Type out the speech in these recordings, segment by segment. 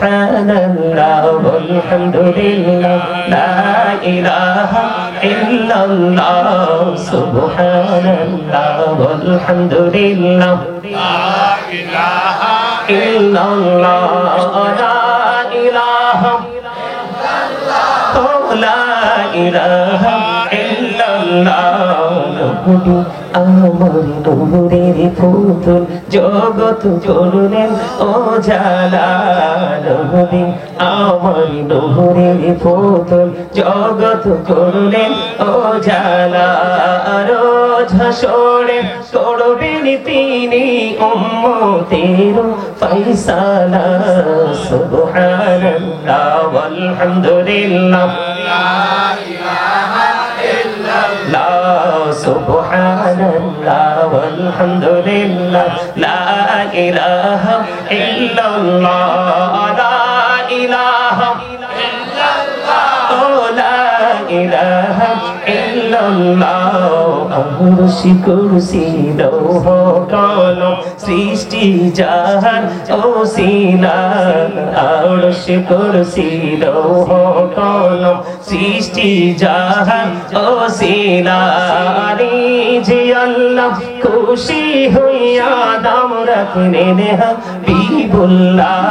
সুবহানাল্লাহ ওয়ালহামদুলিল্লাহ লা ইলাহা ইল্লাল্লাহ সুবহানাল্লাহ ওয়ালহামদুলিল্লাহ লা ইলাহা ইল্লাল্লাহ লা ইলাহা লা ইলাহা ইল্লাল্লাহ আমার নূরের পুতুল জগৎ করলেন ও জালা নবী আমার নূরের পুতুল জগৎ করলেন ও জালা রোজ হাসরে করবেন তিনি উম্মতের ফয়সালা সুবহানাল্লাহ ওয়ালহামদুলিল্লাহ লা ইলাহা ইল্লাল্লাহ সুবহানাল্লাহ ওয়ালহামদুলিল্লাহ লা ইলাহা ইল্লাল্লাহ লা ইলাহা ইল্লাল্লাহ লা ইলাহা ইল্লাল্লাহ আরশি কুরসি লৌহ কলম সৃষ্টি জাহান ওসিলা আরশি কুরসি লৌহ কলম সৃষ্টি জাহান ওসিলা জি আল্লাহ খুশি হইয়া দাম রাখলেন হাবিবুল্লাহ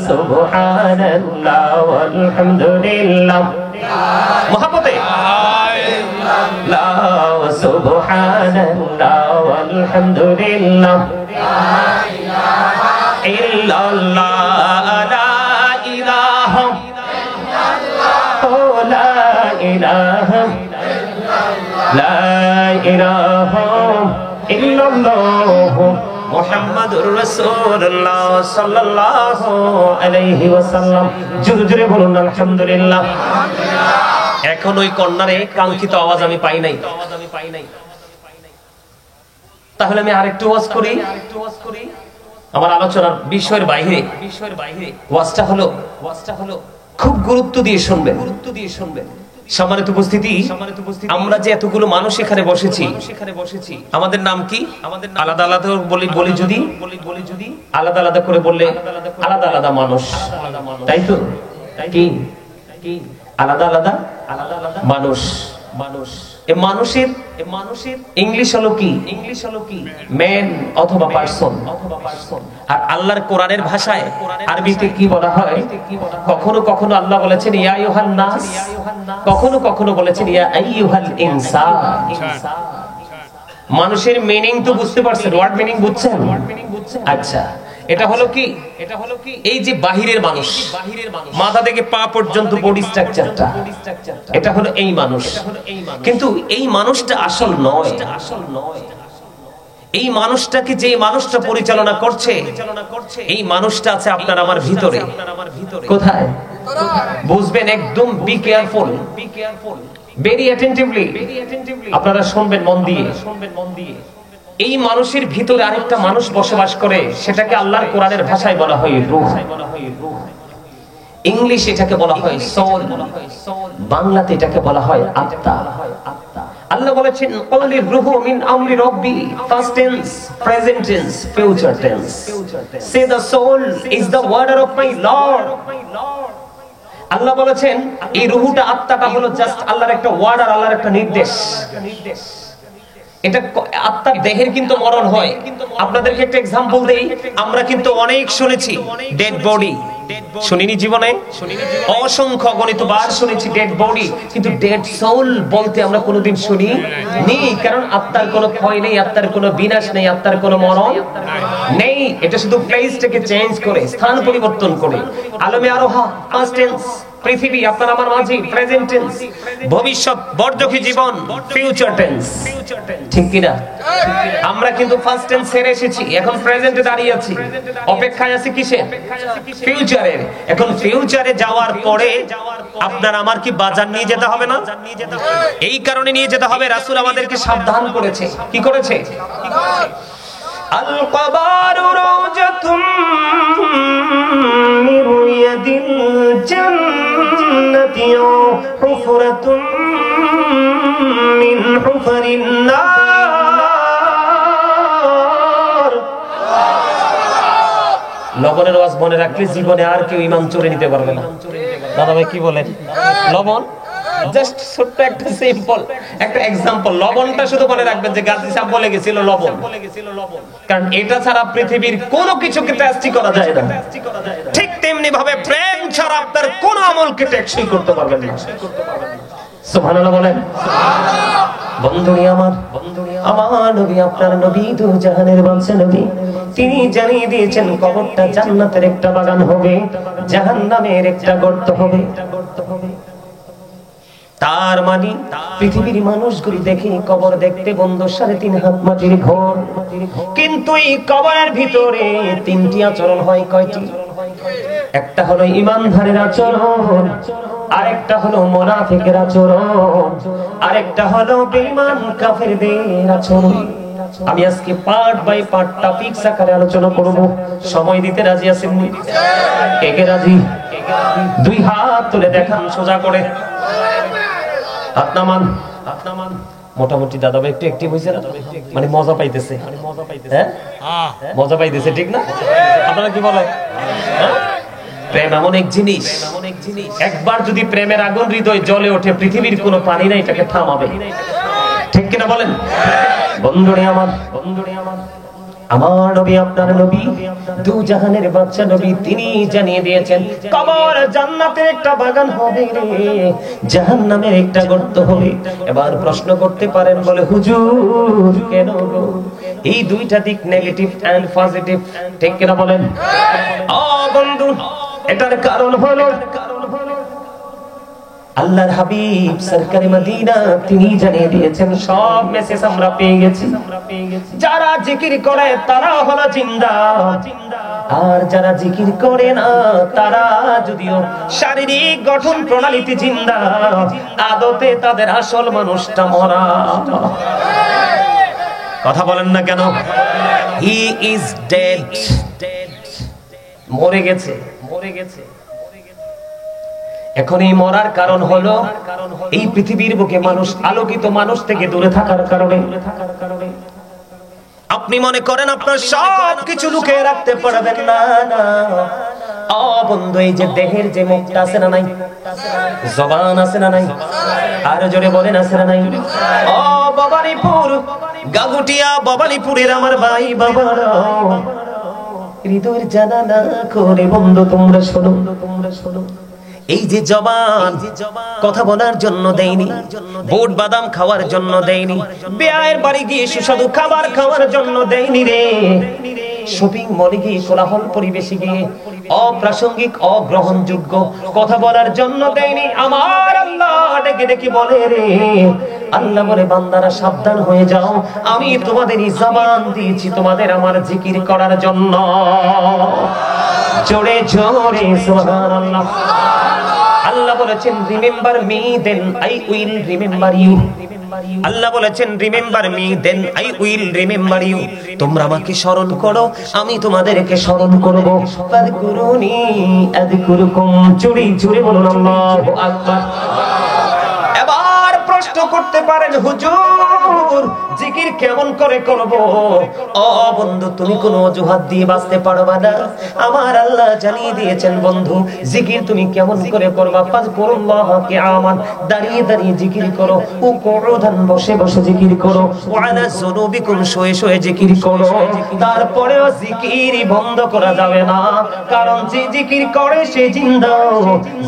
সুবহানাল্লাহ ওয়ালহামদুলিল্লাহ মহব্বতে লা সুবহানাল্লাহ ওয়ালহামদুলিল্লাহ লা ইলাহা ইল্লাল্লাহ লা ইলাহা ইল্লাল্লাহ লা ইলাহা লা ইলাহা ইল্লাল্লাহ মুহাম্মাদুর রাসূলুল্লাহ সাল্লাল্লাহু আলাইহি ওয়াসাল্লাম জোরে জোরে বলুন আলহামদুলিল্লাহ। এখন ওই কর্নারে কাঙ্ক্ষিত আওয়াজ আমি পাই নাই, তাহলে আমি আরেকটু ওয়াজ করি। আমার আলোচনার বিষয়ের বাইরে ওয়াজটা হলো খুব গুরুত্ব দিয়ে শুনবেন। সম্মানিত উপস্থিতি, আমরা যে এতগুলো মানুষ এখানে বসেছি, আমাদের নাম কি? আলাদা আলাদা বলি যদি আলাদা আলাদা করে বললে আলাদা আলাদা মানুষ, তাই তো? কি আলাদা আলাদা মানুষ। এই মানুষের ইংলিশ হলো কি? ম্যান অথবা পারসন। আর আল্লাহর কোরআনের ভাষায় আরবিতে কি বলা হয়? কখনো কখনো আল্লাহ বলেছেন ইয়া আইয়ুহান নাস, কখনো কখনো বলেছেন ইয়া আইয়ুহাল ইনসান। মানুষের মিনিং তো বুঝতে পারছেন? ওয়ার্ড মিনিং বুঝছেন? আচ্ছা, এটা হলো কি? এই যে বাহিরের মানুষ, মাথা থেকে পা পর্যন্ত বডি স্ট্রাকচারটা, এটা হলো এই মানুষ। কিন্তু এই মানুষটা আসল নয়। এই মানুষটাকে যে মানুষটা পরিচালনা করছে, এই মানুষটা আছে আপনার আমার ভিতরে। কোথায় বুঝবেন? একদম বি কেয়ারফুল, ভেরি অ্যাটেনটিভলি আপনারা শুনবেন মন দিয়ে। এই মানুষের ভিতরে আরেকটা মানুষ বসবাস করে, সেটাকে আল্লাহর কোরআনের ভাষায় বলা হয় রূহ। ইংলিশ এটাকে বলা হয় সোল, বাংলাতে এটাকে বলা হয় আত্মা। আল্লাহ বলেছেন ক্বালির রূহু মিন আমরি রাব্বি, first tense, present tense, future tense. Say the soul is the order of my Lord. আল্লাহ বলেছেন এই রূহটা, আত্মাটা হলো জাস্ট আল্লাহর একটা ওয়ার্ডার, আল্লাহর একটা নির্দেশ। এটা আত্মার দেহের কিন্তু মরণ হয়। আপনাদেরকে একটা এক্সাম্পল দেই, আমরা কিন্তু অনেক শুনেছি ডেড বডি, শুনিনি জীবনে? অসংখ্য গণিত বার শুনেছি ডেড বডি, কিন্তু ডেড সোল বলতে আমরা কোনোদিন শুনি নি। কারণ আত্মার কোনো ক্ষয় নেই, আত্মার কোনো বিনাশ নেই, আত্মার কোনো মরণ নেই। এটা শুধু প্লেসটাকে চেঞ্জ করে, স্থান পরিবর্তন করে। আলমে আরোহা পাস্ট টেন্স, পৃথিবী আপনার আমার মাঝে প্রেজেন্ট টেন্স, ভবিষ্যৎ বর্ধকি জীবন ফিউচার টেন্স। ঠিক কি না? আমরা কিন্তু ফার্স্ট টেন্স ছেড়ে এসেছি, এখন প্রেজেন্টে দাঁড়িয়ে আছি, অপেক্ষায় আছি কিসে? ফিউচারের। এখন ফিউচারে যাওয়ার পরে আপনার আমার কি বাজার নিয়ে যেতে হবে না? এই কারণে নিয়ে যেতে হবে, রাসূল আমাদেরকে সাবধান করেছে। কি করেছে? আল কবারু রাওজাতুম মিন রিয়াদিল জান্নাতি হুফরাতুম মিন হুফারিন নার। লবণের ওয়াজ মনে রাখলে জীবনে আর কেউ ঈমান চুরি নিতে পারবে না। দাদা ভাই কি বলেন? লবণ জাস্ট ছোট্ট একটা সিম্পল একটা এক্সাম্পল। লবণটা শুধু মনে রাখবেন যে গাজী সাহেব বলে গেছিল লবণ, কারণ এটা ছাড়া পৃথিবীর কোনো কিছুকে টেস্টি করা যায় না। ঠিক তেমনি ভাবে প্রেম ছাড়া আপনার কোন আমলকে টেকসই করতে পারবেন না। সুবহানাল্লাহ বলেন। বন্ধুরি আমার, আমার নবী আপনার নবী দু জাহানের বাদশা নবী, তিনি জানিয়ে দিয়েছেন কবরটা জান্নাতের একটা বাগান হবে, জাহান্নামের একটা গর্ত হবে। তার মানে পৃথিবীর মানুষগুলি দেখে কবর দেখতে বন্ধু 3.5 হাত মাটির ঘর, কিন্তু এই কবরের ভিতরে 3টি আচরণ হয়। কয়টি? একটা হলো ঈমানদারের আচরণ, আরেকটা হলো মুনাফিকের আচরণ, আরেকটা হলো বেঈমান কাফেরদের আচরণ। আমি আজকে পার্ট বাই পার্ট টপিকস আকারে আলোচনা করব। সময় দিতে রাজি আছেন? কে কে রাজি? 2 হাত তুলে দেখান সোজা করে। হাত নামান। মোটামুটি দাদা ভাই একটু অ্যাক্টিভ হইছে না? মানে মজা পাইতেছে। হ্যাঁ মজা পাইতেছে, ঠিক না? আপনারা কি বলেন? প্রেম এমন এক জিনিস, একবার যদি প্রেমের আগুন হৃদয় জ্বলে ওঠে, পৃথিবীর কোনো পানি নাই এটাকে থামাবে। ঠিক কিনা বলেন? বন্ধুরে আমার, আমার নবী আপনার নবী দু জাহানের বাদশা নবী, তিনি জানিয়ে দিয়েছেন কবর জান্নাতের একটা বাগান হবে রে, জাহান্নামের একটা গর্ত হবে। এবার প্রশ্ন করতে পারেন, বলে হুজুর কেন গো? এই দুইটা দিক নেগেটিভ এন্ড পজিটিভ, ঠিক কিনা বলেন? ও বন্ধু, এটার কারণ হলো আল্লাহর হাবিব সরকারে মদিনা তিনি জানিয়ে দিয়েছেন, সব মেসেজ আমরা পেয়ে গেছি। যারা জিকির করে তারা হলো জিন্দা, আর যারা জিকির করে না তারা যদিও শারীরিক গঠন প্রণালীতে জিন্দা, আদতে তাদের আসল মানুষটা মরা। কথা বলেন না কেন? হি ইজ ডেড, মরে গেছে। এখন এই মরার কারণ হলো এই পৃথিবীর বুকে মানুষ আলোকিত মানুষ থেকে দূরে থাকার কারণে। আপনি মনে করেন আপনার সব কিছু লুকিয়ে রাখতে পারবেন না, না ও বন্ধু, এই যে দেহের যে মুখটা আছে না নাই, জবান আছে না নাই, আর জোরে বলেন আছে না নাই? ও ভবানীপুর গাগুটিয়া ভবানীপুরের আমার ভাই বাবারা, হৃদয়ের জানালা করে বন্ধু তোমরা শোনো, এই যে জবান কথা বলার জন্য দেয়নি, বুট বাদাম খাওয়ার জন্য দেয়নি, বিয়ের বাড়ি গিয়ে সুস্বাদু খাবার খাওয়ার জন্য দেয়নি রে, শপিং মলে গিয়ে কোলাহল পরিবেশে গিয়ে অপ্রাসঙ্গিক অগ্রহণযোগ্য কথা বলার জন্য দেয়নি। আমার আল্লাহ ডেকে ডেকে বলে রে, আল্লাহ বলে বান্দারা সাবধান হয়ে যাও, আমি তোমাদের এই জবান দিয়েছি তোমাদের আমার জিকির করার জন্য। জোরে জোরে সুবহানাল্লাহ। আল্লাহ বলেছেন remember me then I will remember you. আল্লাহ বলেছেন remember me then I will remember you. তোমরা আমাকে স্মরণ করো, আমি তোমাদেরকে স্মরণ করব। ফাযকুরুনি আযকুরুকুম। জোরে জোরে বলুন আল্লাহু আকবার। এবার প্রশ্ন করতে পারেন, হুজুর জিকির কেমন করে করব? ও বন্ধু, তুমি কোন অজুহাত দিয়ে বাঁচতে পারবা না। আমার আল্লাহ জানিয়ে দিয়েছেন বন্ধু, জিকির তুমি কেমন করে করবা? ফাযকুরুল্লাহ কিয়ামান, দাঁড়িয়ে দাঁড়িয়ে জিকির করো, ও কুউদান বসে বসে জিকির করো, ওয়া আলা যুনুবিকুম শুয়ে শুয়ে জিকির করো। তারপরেও জিকির বন্ধ করা যাবে না, কারণ যে জিকির করে সে জিন্দা,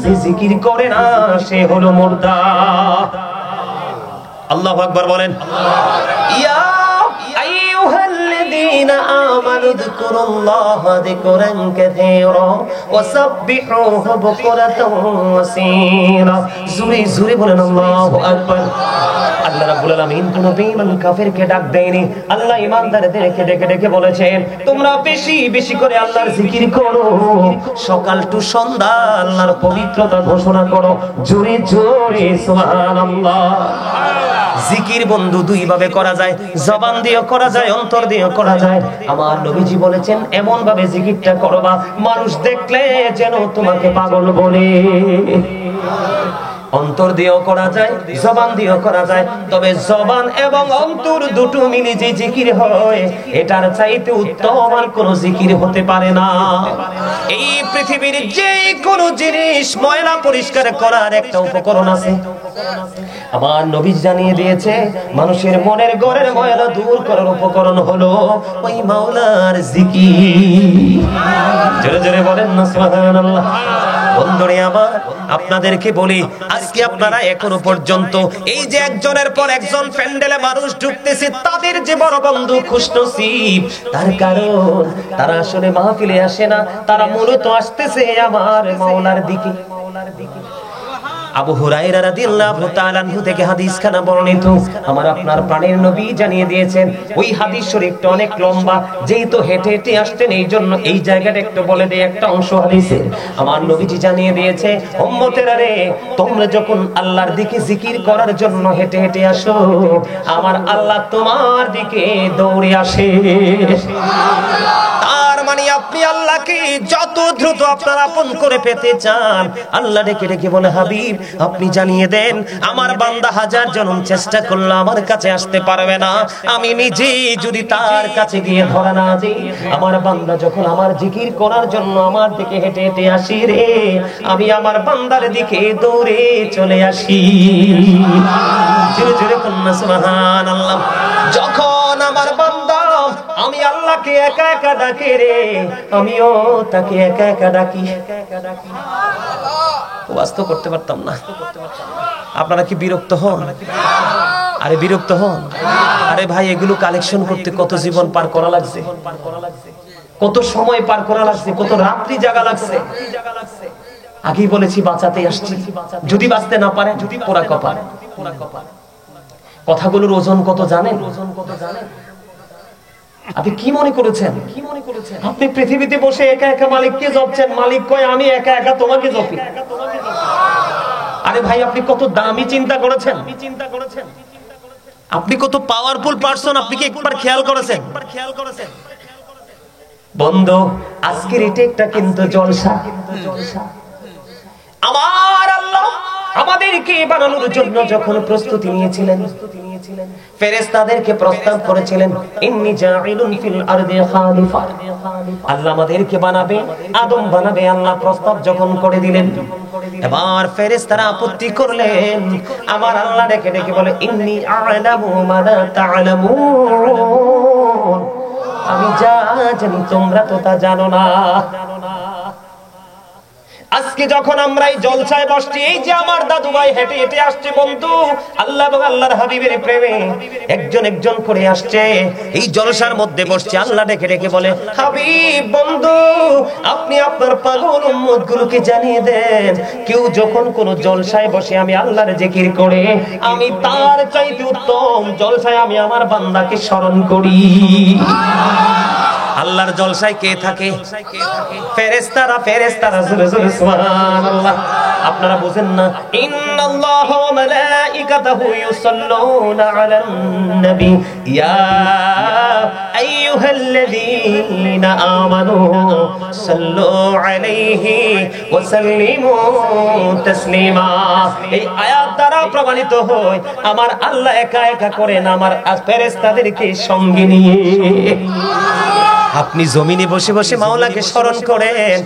যে জিকির করে না সে হলো মুর্দা। আল্লাহু আকবার বলেন। ইয়া আইয়ুহাল্লাযীনা আমানু যকুরুল্লাহা যিকরান কাসীরা ওয়া সাব্বিহুহু বুকরাতাও ওয়া আসীরা। জোরে জোরে বলেন আল্লাহু আকবার। আল্লাহ রাব্বুল আলামিন কোন বেঈমান কাফেরকে ডাক দেয়নি, আল্লাহ ঈমানদারদেরকে ডেকে ডেকে বলেছেন তোমরা বেশি বেশি করে আল্লাহর জিকির করো, সকাল টু সন্ধ্যা আল্লাহর পবিত্রতা ঘোষণা করো। জোরে জোরে সুবহানাল্লাহ। জিকির বন্ধু দুই ভাবে করা যায়, জবান দিয়েও করা যায়, অন্তর দিয়েও করা যায়। আমার নবীজি বলেছেন এমন ভাবে জিকিরটা করবা মানুষ দেখলে যেন তোমাকে পাগল বলে। অন্তর দিয়েও করা যায়, জবান দিয়েও করা যায়, তবে জবান এবং অন্তর দুটো মিলে যে জিকির হয় এটার চাইতে উত্তম আর কোনো জিকির হতে পারে না। এই পৃথিবীর যে কোনো জিনিস ময়লা পরিষ্কার করার একটা উপকরণ আছে। আমার নবী জানিয়ে দিয়েছে মানুষের মনের ঘরের ময়লা দূর করার উপকরণ হলো ওই মাওলার জিকির। জোরে জোরে বলেন না সুবহানাল্লাহ। বন্ধুরে আমার, আপনাদেরকে বলি, আজকে আপনারা এখনো পর্যন্ত এই যে একজনের পর একজন প্যান্ডেলে মানুষ ঢুকতেছে, তাদের যে বড় বন্ধু খুশনসিব, তার কারণ তারা আসলে মাহফিলে আসে না, তারা মূলত আসতেছে আমার মাওলার দিকে। আবু হুরায়রা রাদিয়াল্লাহু তাআলা আনহু থেকে হাদিসখানা বর্ণিত, আমার আপনার প্রাণের নবী জানিয়ে দিয়েছেন। ওই হাদিস শরীফটা অনেক লম্বা, যেহেতু হেঁটে হেঁটে আসতেন এই জন্য এই জায়গাটা একটু বলে দেই একটা অংশ হাদিসের। আমার নবীজি জানিয়ে দিয়েছে, উম্মতেরা রে, তোমরা যখন আল্লাহর দিকে জিকির করার জন্য হেঁটে হেঁটে আসো, আমার আল্লাহ তোমার দিকে দৌড়ে আসে। মানে আপনি আল্লাহকে যত দ্রুত আপনার আপন করে পেতে চান, আল্লাহ ডেকে ডেকে বলে, হাবিব আপনি জানিয়ে দেন আমার বান্দা হাজার জনম চেষ্টা করলো আমার কাছে আসতে পারবে না, আমি নিজেই যদি তার কাছে গিয়ে ধরা না দিই, আমার বান্দা যখন আমার জিকির করার জন্য আমার দিকে হেঁটে হেঁটে আসি রে, আমি আমার বান্দার দিকে দৌড়ে চলে আসি। জোরে জোরে কন্যা সুবহানাল্লাহ। যখন আমার বান্দা আমি আল্লাহকে একা একা ডাকে রে, আমিও তাকে একা একা ডাকি। বাস্তব করতে পারতাম না। আপনারা কি বিরক্ত হন? আরে বিরক্ত হন? আরে ভাই, এগুলো কালেকশন করতে কত জীবন পার করা লাগছে, কত সময় পার করা লাগছে, কত রাত্রি জাগা লাগছে। আগেই বলেছি বাঁচাতে আসছি, যদি বাঁচতে না পারে যদি পোড়া কপাল। কথাগুলোর ওজন কত জানেন? আপনি কি মনে করেছেন? আপনি পৃথিবীতে বসে একা একা মালিককে জপছেন, মালিক কয় আমি একা একা তোমাকে জপি। আরে ভাই, আপনি কত দামি চিন্তা করেছেন, আপনি কত পাওয়ারফুল পারসন, আপনি কি একবার খেয়াল করেছেন? বন্ধু, আজকের এটা কিন্তু জলসা। আমার আল্লাহ আমাদেরকে বানানোর জন্য যখন প্রস্তুতি নিয়েছিলেন, ফেরেশতাদেরকে প্রস্তাব করেছিলেন, ইন্নী জাইলুন ফিল আরদি খালিফা, আল্লাহ আমাদেরকে বানাবে, আদম বানাবে। আল্লাহ প্রস্তাব যখন করে দিলেন, এবার ফেরেশতারা আপত্তি করলেন। আমার আল্লাহ ডেকে ডেকে বলে, ইন্নী আ'লামু মা লা তা'লামুন, আমি যা জানি তোমরা তো তা জানো না। আজকে যখন আমরা এই জলসায় বসছি, এই যে আমার দাদু ভাই হেঁটে হেঁটে আসছে বন্ধু, আল্লাহ এবং আল্লাহর হাবিবের প্রেমে একজন একজন করে আসছে, এই জলসার মধ্যে বসছে। আল্লাহ ডেকে ডেকে বলে, হাবিব বন্ধু, আপনি আপনার পাগল উম্মত গুলোকে জানিয়ে দেন, কেউ যখন কোন জলসায় বসে আমি আল্লাহর জিকির করে, আমি তার চাইতে উত্তম জলসায় আমি আমার বান্দাকে স্মরণ করি। আল্লাহর জলসায় কে থাকে? ফেরেশতারা। ফেরেশতারা জোরে জোরে সুবহানাল্লাহ। আপনারা বুঝেন না? ইন্নাল্লাহা ওয়া মালাইকাতাহু ইউসাল্লুনা আলান নবী ইয়া আইয়ুহাল্লাযীনা আমানু সাল্লু আলাইহি ওয়া সাল্লিমু তাসলিমা। এই আয়াত দ্বারা প্রমাণিত হয় আমার আল্লাহ একা একা করেন আমার ফেরেশতাদেরকে সঙ্গে নিয়ে। আপনি জমিনে বসে বসে মাওলাকে স্মরণ করেন।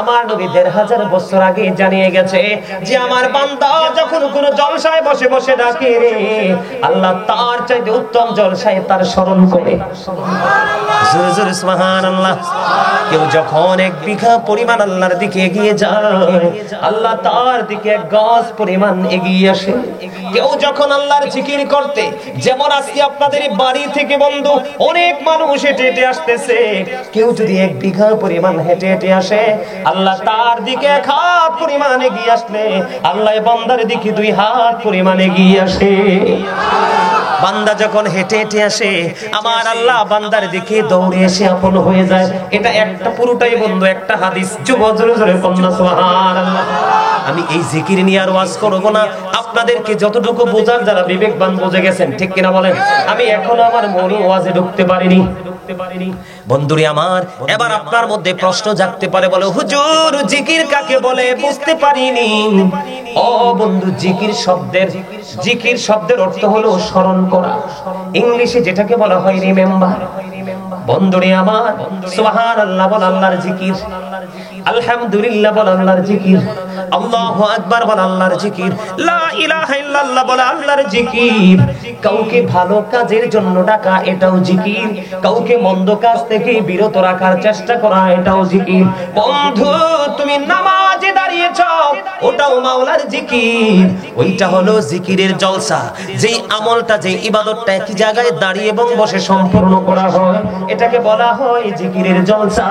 আমার নবী ১৫০০ বছর আগে জানিয়ে গেছে যে আমার বান্দা যখন কোন জলসায় বসে বসে ডাকে রে, আল্লাহ তার চাইতে উত্তম জলসায় তার স্মরণ করে। জোরে জোরে সুবহানাল্লাহ। কেউ যখন ১ বিঘা পরিমাণ আল্লাহর দিকে এগিয়ে যায়, আল্লাহ তার দিকে ১ গজ পরিমাণ এগিয়ে আসে। কেউ যখন আল্লাহর জিকির করতে, যেমন আজকে আপনাদের বাড়ি থেকে বন্ধু অনেক মানুষ হেঁটে হেঁটে আসতেছে, কেউ যদি ১ বিঘা পরিমাণ হেঁটে হেঁটে আসে, আল্লাহ তার দিকে ১ হাত পরিমাণ এগিয়ে আসলে আল্লাহ বান্দার দিকে ২ হাত পরিমাণ এগিয়ে আসে। বান্দা যখন হেঁটে হেঁটে আসে, আমার আল্লাহ বান্দার দিকে দৌড়ে এসে আপন হয়ে যায়। এটা একটা পুরোটাই বন্ধু একটা হাদিস। জোরে জোরে কন্যা সুবহানাল্লাহ। আমি এই জিকির নিয়ে আর ওয়াজ করব না, আপনাদেরকে যতটুকু বোঝার যারা বিবেকবান বুঝে গেছেন, ঠিক কিনা বলেন? আমি এখনো আমার মূল ওয়াজে ঢুকতে পারিনি। বন্ধুরে আমার, এবার আপনার মধ্যে প্রশ্ন জাগতে পারে, বলে হুজুর জিকির কাকে বলে বুঝতে পারিনি। ও বন্ধু, জিকির শব্দের অর্থ হলো স্মরণ করা, ইংলিশে যেটাকে বলা হয় রিমেম্বার। বন্ধুরে আমার, সুবহানাল্লাহ বল আল্লাহর জিকির, আলহামদুলিল্লাহ বল আল্লাহর জিকির, আল্লাহু আকবার বল আল্লাহর জিকির, লা ইলাহা ইল্লাল্লাহ বল আল্লাহর জিকির। কাউকে ভালো কাজের জন্য ডাকা, এটাও জিকির। কাউকে মন্দ কাজ থেকে বিরত রাখার চেষ্টা করা, এটাও জিকির। বন্ধু, তুমি নামাজে দাঁড়িয়েছো, ওটাও মাওলার জিকির। ওইটা হলো জিকিরের জলসা। যেই আমলটা, যেই ইবাদতটা একই জায়গায় দাঁড়িয়ে এবং বসে সম্পূর্ণ করা হয়, এটাকে বলা হয় জিকিরের জলসা।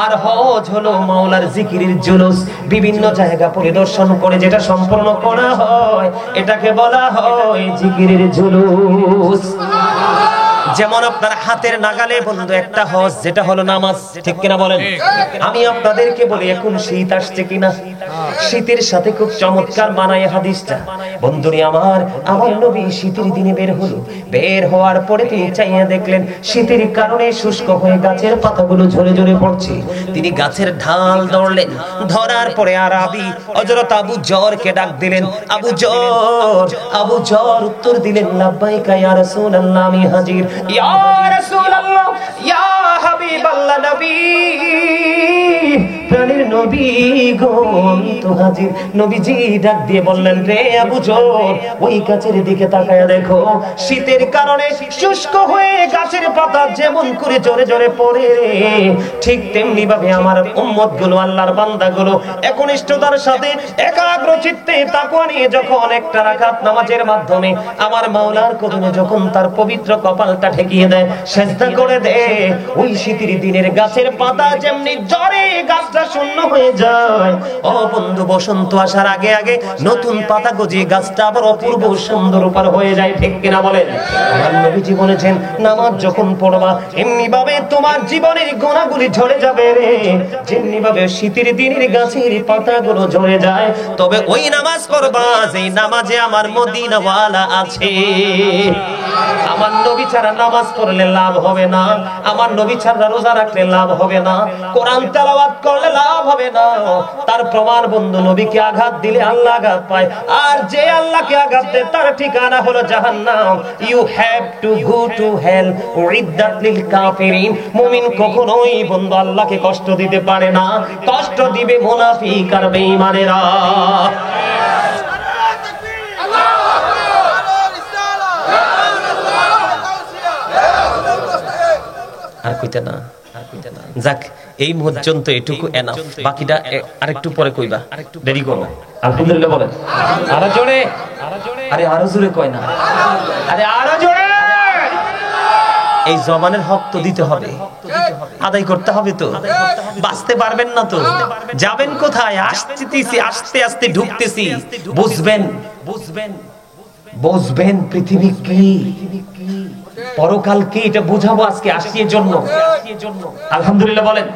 আর হজ হলো মাওলার জিকিরের জুলুস। বিভিন্ন জায়গা পরিদর্শন করে যেটা সম্পূর্ণ করা হয়, এটাকে বলা হয় জিকিরের জুলুস। যেমন আপনার হাতের নাগালে বন্ধু একটা হজ, যেটা হলো নামাজ, ঠিক কিনা বলেন? আমি আপনাদেরকে বলি, এখন শীত আসছে কিনা, শীতের সাথে খুব চমৎকার মানায় হাদিসটা। বন্ধুরে আমার নবী শীতের দিনে বের হলো। বের হওয়ার পরে তিনি চাইয়া দেখলেন শীতের কারণে শুষ্ক হয়ে গাছের পাতাগুলো ঝরে ঝরে পড়ছে। তিনি গাছের ঢাল ধরলেন, ধরার পরে আরবি হযরত আবু জরকে ডাক দিলেন। আবু জর উত্তর দিলেন, লাব্বাইকা ইয়া রাসূলুল্লাহ, আমি হাজির। ইয়া রাসূলুল্লাহ, ইয়া হাবিবাল্লাহ, নবী, প্রাণের নবী গো, আমি তো হাজির। নবীজি ডাক দিয়ে বললেন, রে আবু জর, ওই গাছের দিকে তাকায়া দেখো, শীতের কারণে শুষ্ক হয়ে গাছের পাতা যেমন করে জোরে জোরে পড়ে, ঠিক তেমনি ভাবে আমার উম্মত গুলো, আল্লাহর বান্দা গুলো একনিষ্ঠতার সাথে একাগ্র চিত্তে তাকওয়া নিয়ে যখন একটা রাকাত নামাজের মাধ্যমে আমার মাওলার কদমে যখন তার পবিত্র কপালটা ঠেকিয়ে দেয়, সিজদা করে দেয়, ওই শীতের দিনের গাছের পাতা যেমনি জ্বরে গাছটা শূন্য হয়ে যায়, ও বন্ধু, বসন্ত আসার আগে আগে নতুন পাতা গজিয়ে গাছটা আবার অপূর্ব সুন্দর উপর হয়ে যায়, ঠিক কিনা বলেন? আমার নবীজি বলেছেন, নামাজ যখন পড়বা এমনি ভাবে তোমার জীবনের গুনাহগুলি ঝরে যাবে রে, যেমনি ভাবে শীতের দিনের গাছের পাতাগুলো ঝরে যায়। তবে ওই নামাজ পড়বা যেই নামাজে আমার মদিনাওয়ালা আছে। আমার নবী ছাড়া নামাজ পড়লে লাভ হবে না, আমার নবী ছাড়া রোজা রাখলে লাভ হবে না, কোরআন তেলাওয়াত করলে লাভ হবে না। তার প্রমাণ বন্ধু, নবীকে আঘাত দিলে আল্লাহ আঘাত পায়, আর যে আল্লাহকে আঘাত দেয় তার ঠিকানা হলো জাহান্নাম। You have to go to hell without লিল কাফিরিন। মুমিন কখনোই বন্ধু আল্লাহকে কষ্ট দিতে পারে না, কষ্ট দিবে মুনাফিক আর বেঈমানেরা। আর কইতে না, যাক, এই পর্যন্ত এটুকু এনাফ। বাকিটা আরেকটু পরে কইবা, দেরি করো। আলহামদুলিল্লাহ বলেন আরো জোরে, আরে আরো জোরে কয় না, আরে আরো জোরে। এই জবানের হক তো দিতে হবে, আদায় করতে হবে তো, বাঁচতে পারবেন না তো, যাবেন কোথায়? আসতেছি, আস্তে আস্তে ঢুকতেছি, বুঝবেন পৃথিবী কি, পরকাল কি, এটা বুঝাবো আজকে আসছি এর জন্য। আলহামদুলিল্লাহ বলেন।